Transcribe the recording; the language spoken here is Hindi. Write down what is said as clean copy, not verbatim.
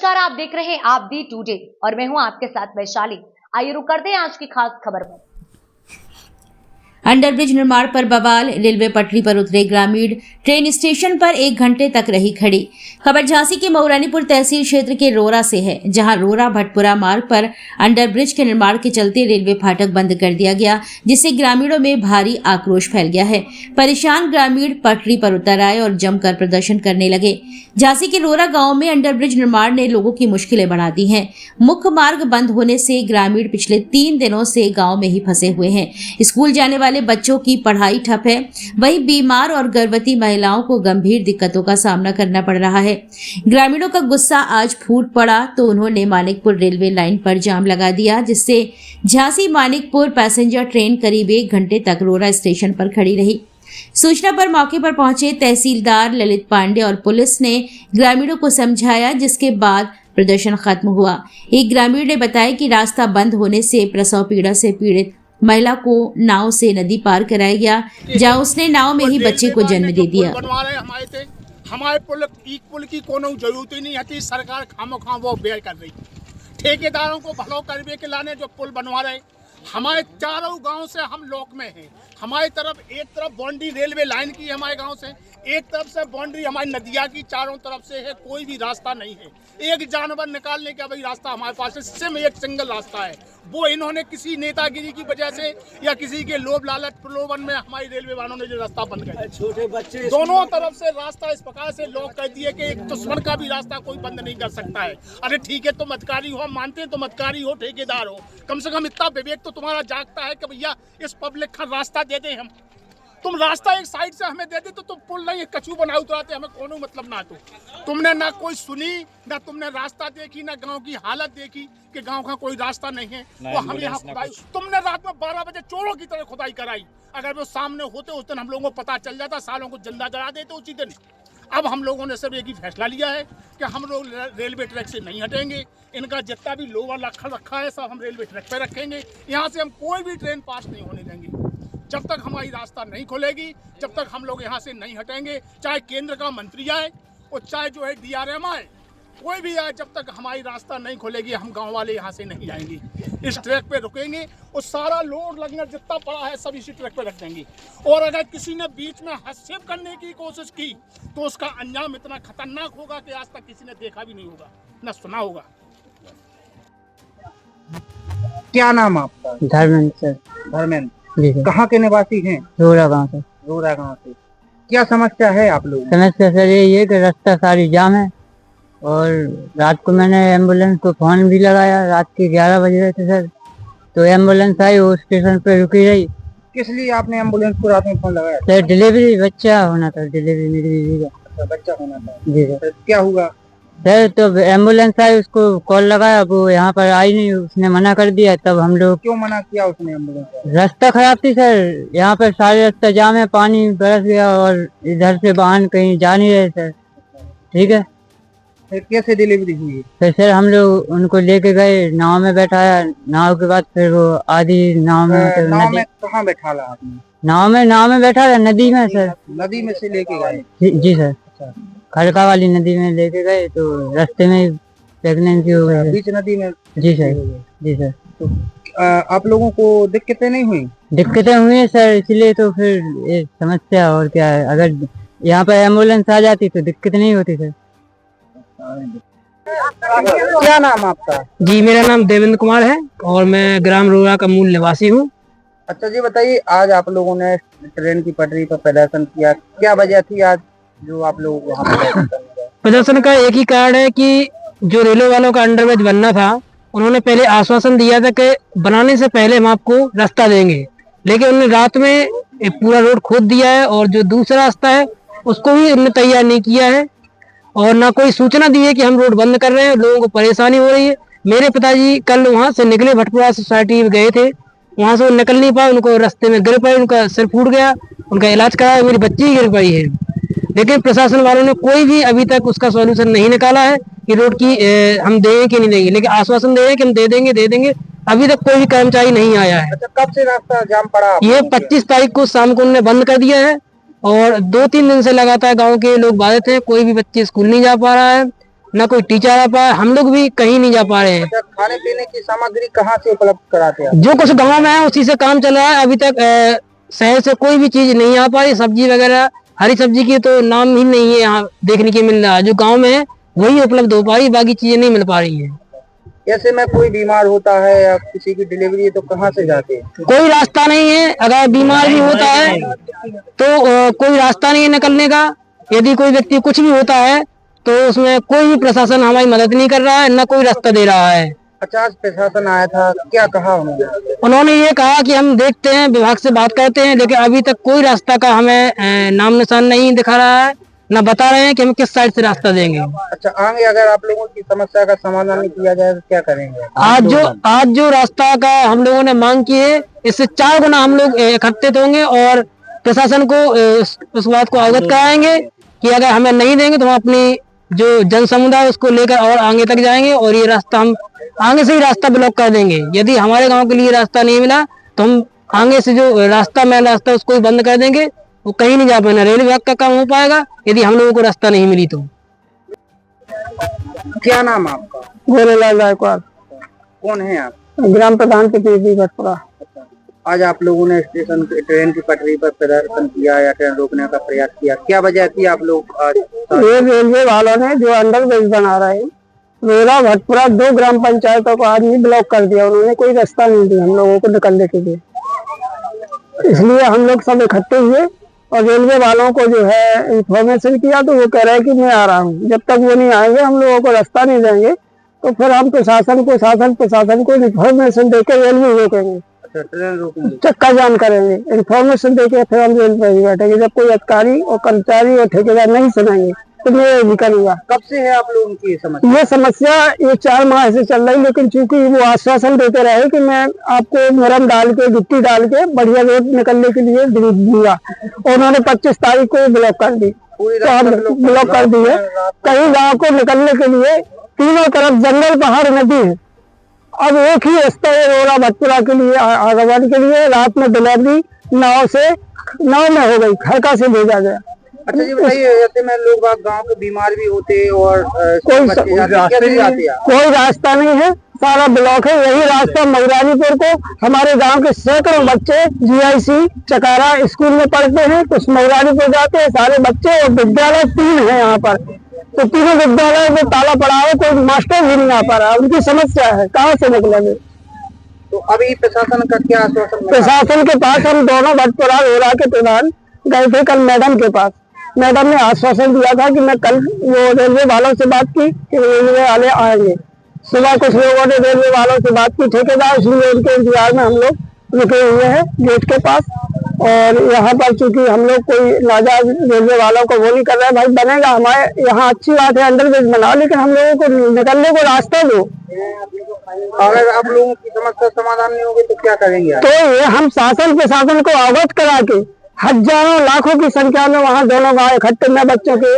नमस्कार, आप देख रहे हैं आप दी टुडे और मैं हूं आपके साथ वैशाली। आइए रुक करते हैं आज की खास खबर पर। अंडरब्रिज निर्माण पर बवाल, रेलवे पटरी पर उतरे ग्रामीण, ट्रेन स्टेशन पर 1 घंटे तक रही खड़ी। खबर झांसी के मऊरानीपुर तहसील क्षेत्र के रोरा से है, जहां रोरा भटपुरा मार्ग पर अंडरब्रिज के निर्माण के चलते रेलवे फाटक बंद कर दिया गया, जिससे ग्रामीणों में भारी आक्रोश फैल गया है। परेशान ग्रामीण पटरी पर उतर आए और जमकर प्रदर्शन करने लगे। झांसी के रोरा गांव में अंडरब्रिज निर्माण ने लोगों की मुश्किलें बढ़ा दी हैं। मुख्य मार्ग बंद होने से ग्रामीण पिछले 3 दिनों से गांव में ही फंसे हुए हैं। स्कूल जाने वाले बच्चों की पढ़ाई ठप है, वहीं बीमार और गर्भवती महिलाओं को गंभीर दिक्कतों का सामना करना पड़ रहा है। ग्रामीणों का गुस्सा आज फूट पड़ा तो उन्होंने मानिकपुर रेलवे लाइन पर जाम लगा दिया, जिससे झांसी मानिकपुर पैसेंजर ट्रेन करीब 1 घंटे तक रोरा स्टेशन पर खड़ी रही। सूचना पर मौके पर पहुंचे तहसीलदार ललित पांडे और पुलिस ने ग्रामीणों को समझाया, जिसके बाद प्रदर्शन खत्म हुआ। एक ग्रामीण ने बताया कि रास्ता बंद होने से प्रसव पीड़ा से पीड़ित महिला को नाव से नदी पार कराया गया, जहां उसने नाव में ही बच्चे को जन्म दे दिया। हमारे पुल की कोनो जरूरत ही नहीं है, सरकार खामोखाम वो बेर कर रही। ठेकेदारों को भलो करवे के लाने जो पुल बनवा रहे। हमारे चारों गांव से हम लोक में हैं। हमारी तरफ एक तरफ बाउंड्री रेलवे लाइन की है हमारे गांव से, एक तरफ से बाउंड्री हमारी नदिया की चारों तरफ से है। कोई भी रास्ता नहीं है। एक जानवर निकालने का भाई रास्ता हमारे पास है, सिर्फ एक सिंगल रास्ता है। वो इन्होंने किसी नेतागिरी की वजह से या किसी के लोभ लालच प्रलोभन में हमारी रेलवे वालों ने जो रास्ता बंद कर दिया। छोटे बच्चे दोनों तरफ से रास्ता इस प्रकार से लॉक कर दिए कि एक दुश्मन का भी रास्ता कोई बंद नहीं कर सकता है। अरे ठीक है, तुम अधिकारी हो, मानते हैं तुम अधिकारी हो, ठेकेदार हो, कम से कम इतना विवेक तो तुम्हारा जागता है कि भैया इस पब्लिक का रास्ता दे दें हम। तुम रास्ता एक साइड से हमें दे दे तो तुम पुल नहीं कचू बना उतराते, हमें कोनो मतलब ना। तो तुमने ना कोई सुनी, ना तुमने रास्ता देखी, ना गांव की हालत देखी कि गांव का कोई रास्ता नहीं है। वो हम यहाँ खुदाई, तुमने रात में 12 बजे चोरों की तरह खुदाई कराई। अगर वो सामने होते उस दिन हम लोगों को पता चल जाता, सालों को जिंदा जला देते उसी दिन। अब हम लोगों ने सिर्फ एक ही फैसला लिया है कि हम लोग रेलवे ट्रैक से नहीं हटेंगे। इनका जितना भी लोअर रखा है सब हम रेलवे ट्रैक पे रखेंगे। यहाँ से हम कोई भी ट्रेन पास नहीं होने देंगे जब तक हमारी रास्ता नहीं खुलेगी, जब तक हम लोग यहाँ से नहीं हटेंगे। चाहे केंद्र का मंत्री आए और चाहे जो है DRM आए, कोई भी आए, जब तक हमारी रास्ता नहीं खुलेगी हम गांव वाले यहाँ से नहीं जाएंगे। इस ट्रैक पे रुकेंगे और सारा लोड लगना जितना पड़ा है सब इसी ट्रैक पे रख देंगे। और अगर किसी ने बीच में हस्तक्षेप करने की कोशिश की तो उसका अंजाम इतना खतरनाक होगा कि आज तक किसी ने देखा भी नहीं होगा, न सुना होगा। क्या नाम आपका? धर्मेंद्र। धर्मेंद्र, कहाँ के निवासी हैं? रोरा गाँव से। रोरा गांव से। क्या समस्या है आप लोग? समस्या सर ये है कि रास्ता सारी जाम है और रात को मैंने एम्बुलेंस को फोन भी लगाया। रात के 11 बज रहे थे सर, तो एम्बुलेंस आई, वो स्टेशन पे रुकी रही। किस लिए आपने एम्बुलेंस को रात में फोन लगाया? सर डिलीवरी बच्चा होना था, डिलीवरी मेरी बीवी का बच्चा होना था। जी सर। क्या हुआ सर? तो एम्बुलेंस आई, उसको कॉल लगाया, वो यहाँ पर आई नहीं, उसने मना कर दिया। तब हम लोग। क्यों मना किया उसने? एम्बुलेंस रास्ता खराब थी सर, यहाँ पर सारे रास्ता जाम है, पानी बरस गया और इधर से वाहन कहीं जा नहीं रहे सर। ठीक है, फिर कैसे डिलीवरी हुई? फिर सर हम लोग उनको लेके गए, नाव में बैठाया। नाव के बाद फिर वो आधी नाव में कहाँ बैठाला आपने? नाव में बैठा था, नदी में सर। नदी में से लेके गए? जी सर। खड़का वाली नदी में लेके गए तो रास्ते में प्रेगनेंसी हो गई बीच नदी में। जी सर। जी सर। तो आप लोगों को दिक्कतें नहीं हुई? दिक्कतें हुई है सर, इसलिए तो फिर ये समस्या। और क्या है, अगर यहाँ पर एम्बुलेंस आ जाती तो दिक्कत नहीं होती सर। क्या नाम आपका? जी, मेरा नाम देवेंद्र कुमार है और मैं ग्राम रोरा का मूल निवासी हूँ। अच्छा जी, बताइए, आज आप लोगों ने ट्रेन की पटरी पर प्रदर्शन किया, क्या वजह थी आज जो आप लोग वहाँ प्रदर्शन का एक ही कारण है कि जो रेलवे वालों का अंडरब्रिज बनना था, उन्होंने पहले आश्वासन दिया था कि बनाने से पहले हम आपको रास्ता देंगे, लेकिन उन्होंने रात में पूरा रोड खोद दिया है और जो दूसरा रास्ता है उसको भी उन्होंने तैयार नहीं किया है और ना कोई सूचना दी है कि हम रोड बंद कर रहे हैं। लोगों को परेशानी हो रही है। मेरे पिताजी कल वहाँ से निकले, भटपुरा सोसाइटी में गए थे, वहाँ से वो निकल नहीं पाए, उनको रास्ते में गिर पड़े, उनका सिर फूट गया, उनका इलाज कराया, मेरी बच्ची गिर पड़ी है। लेकिन प्रशासन वालों ने कोई भी अभी तक उसका सॉल्यूशन नहीं निकाला है कि रोड की हम देंगे कि नहीं देंगे, लेकिन आश्वासन दे रहे हैं कि हम दे देंगे। अभी तक कोई भी कर्मचारी नहीं आया है। अच्छा, कब से रास्ता जाम पड़ा? ये 25 तारीख को शाम को उन्होंने बंद कर दिया है और 2-3 दिन से लगातार गांव के लोग बाधित हैं। कोई भी बच्चे स्कूल नहीं जा पा रहा है ना कोई टीचर आ पाए, हम लोग भी कहीं नहीं जा पा रहे हैं। अच्छा, खाने पीने की सामग्री कहाँ से उपलब्ध कराते हैं? जो कुछ गांव में है उसी से काम चल रहा है। अभी तक शहर से कोई भी चीज नहीं आ पाई। सब्जी वगैरह, हरी सब्जी की तो नाम ही नहीं है यहाँ देखने के मिल रहा है। जो गांव में है वही उपलब्ध हो पा रही, बाकी चीजें नहीं मिल पा रही है। ऐसे में कोई बीमार होता है या किसी की डिलीवरी है तो कहाँ से जाते हैं? कोई रास्ता नहीं है। अगर बीमार भी होता है तो कोई रास्ता नहीं है निकलने का। यदि कोई व्यक्ति कुछ भी होता है तो उसमें कोई भी प्रशासन हमारी मदद नहीं कर रहा है, न कोई रास्ता दे रहा है। 50 प्रशासन आया था, क्या कहा उन्होंने? उन्होंने ये कहा कि हम देखते हैं, विभाग से बात करते हैं, लेकिन अभी तक कोई रास्ता का हमें नाम निशान नहीं दिखा रहा है, न बता रहे हैं कि हम किस साइड से रास्ता देंगे। अच्छा, आगे अगर आप लोगों की समस्या का समाधान नहीं किया जाए तो क्या करेंगे? आज जो रास्ता का हम लोगों ने मांग की है, इससे 4 गुना हम लोग इकट्ठित होंगे और प्रशासन को उस बात को अवगत कराएंगे कि अगर हमें नहीं देंगे तो हम अपनी जो जन समुदाय उसको लेकर और आगे तक जाएंगे और ये रास्ता हम आगे से ही रास्ता ब्लॉक कर देंगे। यदि हमारे गांव के लिए रास्ता नहीं मिला तो हम आगे से जो रास्ता मेन रास्ता उसको ही बंद कर देंगे। वो कहीं नहीं जा पाएगा, रेल विभाग का काम हो पाएगा यदि हम लोगों को रास्ता नहीं मिली तो। क्या नाम आपका? गोरेलाल गायकवाड़, कौन है आप? ग्राम प्रधान के पीपी भटपुरा। आज आप लोगों ने स्टेशन ट्रेन की पटरी पर प्रदर्शन किया या ट्रेन रोकने का प्रयास किया, क्या वजह थी आप लोग आज? ये रेलवे वालों ने जो अंडरब्रिज बना रहे हैं रोरा भटपुरा 2 ग्राम पंचायतों को आदमी ब्लॉक कर दिया। उन्होंने कोई रास्ता नहीं दिया हम लोगों को निकलने के लिए, इसलिए हम लोग सब इकट्ठे हुए और रेलवे वालों को जो है इंफॉर्मेशन किया तो वो कह रहे हैं कि मैं आ रहा हूँ। जब तक वो नहीं आएंगे हम लोगों को रास्ता नहीं देंगे तो फिर हम प्रशासन को इंफॉर्मेशन देकर रेलवे रोकेंगे, ट्रेन रोकेंगे, चक्का जाम करेंगे। इंफॉर्मेशन देके फिर हम रेल पर ही बैठेंगे जब कोई अधिकारी और कर्मचारी और ठेकेदार नहीं सुनेंगे तो मैं ये भी करूँगा। कब से है आप लोगों की समस्या? ये समस्या ये 4 माह से चल रही, लेकिन चूंकि वो आश्वासन देते रहे कि मैं आपको मुरम डाल के गिट्टी डाल के बढ़िया रोड निकलने के लिए दूंगा, उन्होंने 25 तारीख को ब्लॉक कर दी। तो हम ब्लॉक कर दी है। कई गाँव को निकलने के लिए तीनों तरफ जंगल, पहाड़, नदी है। अब एक ही रास्ता है रोरा भटपुरा के लिए आगमन के लिए। रात में डिलीवरी नाव में हो गई, खड़का से भेजा गया। अच्छा जी बताइए, ऐसे में लोग गांव के बीमार भी होते और कोई रास्ता नहीं है, सारा ब्लॉक है। यही रास्ता मऊरानीपुर को हमारे गांव के सैकड़ों बच्चे GIC चकारा स्कूल में पढ़ते हैं, कुछ मऊरानीपुर जाते हैं सारे बच्चे। और विद्यालय 3 है यहाँ पर, तो तीनों विद्यालय में ताला पड़ा है, कोई मास्टर भी नहीं आ पा रहा। उनकी समस्या है, कहाँ से निकलेंगे? तो अभी प्रशासन का क्या आश्वासन? प्रशासन के पास हम दोनों भटपुरा रोरा के प्रधान गए थे कल मैडम के पास। मैडम ने आश्वासन दिया था कि मैं कल वो रेलवे वालों से बात की कि रेलवे वाले आएंगे। सुबह कुछ लोगों ने रेलवे वालों से बात की, ठेकेदार, इसलिए उनके इंतजार में हम लोग रुके हुए हैं गेट के पास। और यहाँ पर चूंकि हम लोग कोई नाजायज रेलवे वालों को वो नहीं कर रहे हैं, भाई बनेगा हमारे यहाँ अच्छी बात है, अंडरब्रिज बनाओ, लेकिन हम लोगों को निकलने को रास्ता दो। अगर आप लोगों की समस्या समाधान नहीं होगी तो क्या करेंगे? तो ये हम शासन प्रशासन को अवगत करा के हजारों लाखों की संख्या में वहाँ दोनों गाँव इकट्ठे में बच्चों के